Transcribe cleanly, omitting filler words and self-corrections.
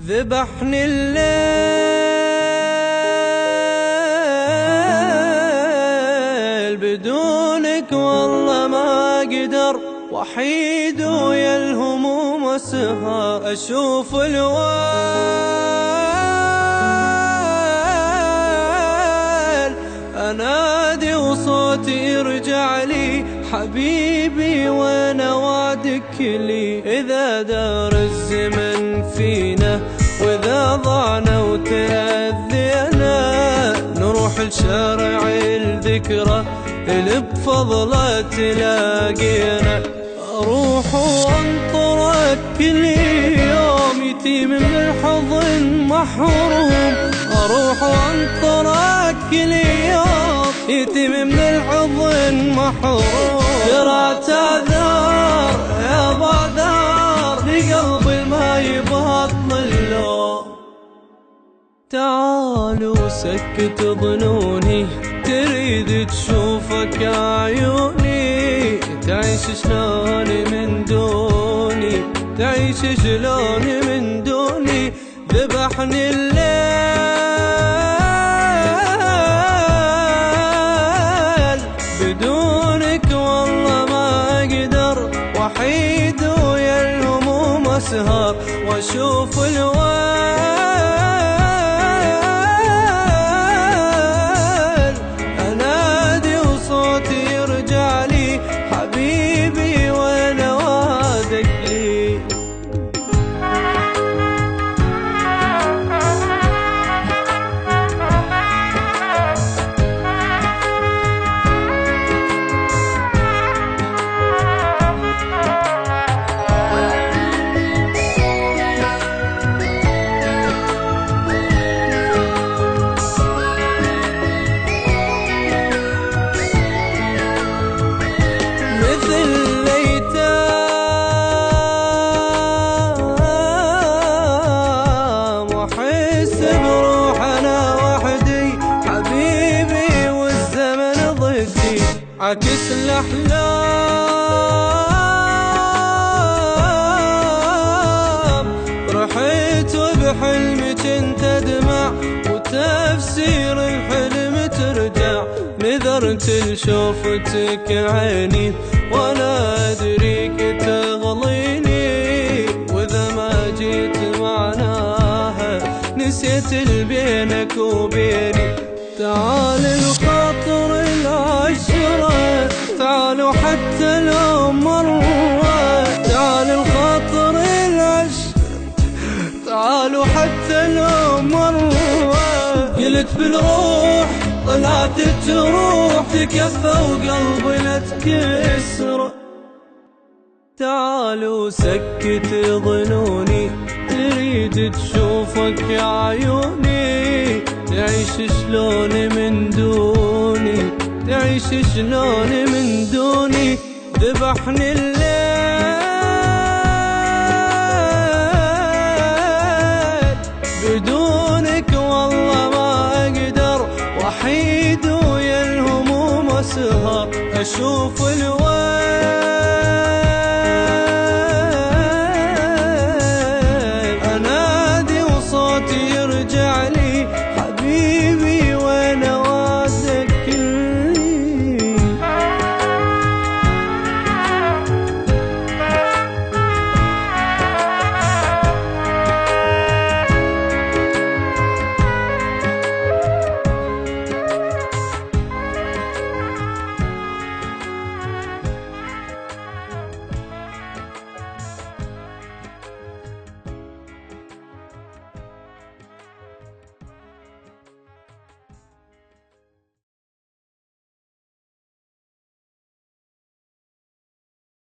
ذبحني الليل بدونك والله ما أقدر، وحيد ويا الهموم والسهر أشوف الويل، أنادي وصوتي يرجع لي حبيبي وين وعدك لي. إذا دار الزمن فينا وإذا ضعنا وتأذينا، نروح لشارع الذكرى اللي بفضله تلاقينا. أروح وأنطرك كل يوم يتيم من الحضن محروم، أروح وأنطرك كل يوم يتيم من الحضن محروم. ترى تعذر يا بعذر لقلبي ما يبطل اللوم. تعالوا سكت ظنوني تريد تشوفك عيوني، تعيش شلون من دوني، تعيش شلون من دوني. ذبحني الليل بدونك والله ما أقدر، وحيد ويا الهموم أسهر وأشوف الويل، أنادي وصوتي يرجع لي حبيبي وين وعدك لي. عكس الأحلام رحيت وبحلمي كنت أدمع، وتفسير الحلم ترجع. نذرت لشوفتك عيني ولا أدريك تغليني، وإذا ما جيت معناها نسيت بينك وبيني. تعال الخاطر العشرة، تعالوا حتى لو مرة، تعال الخاطر العشرة، تعالوا حتى لو مرة. قلت بالروح طلعت تروح تكفى وقلبي لا تكسره. تعالوا سكت ظنوني تريد تشوفك عيوني، تعيش شلون من دوني، تعيش شلون من دوني. ذبحني الليل بدونك والله ما أقدر، وحيد ويا الهموم أسهر أشوف الويل.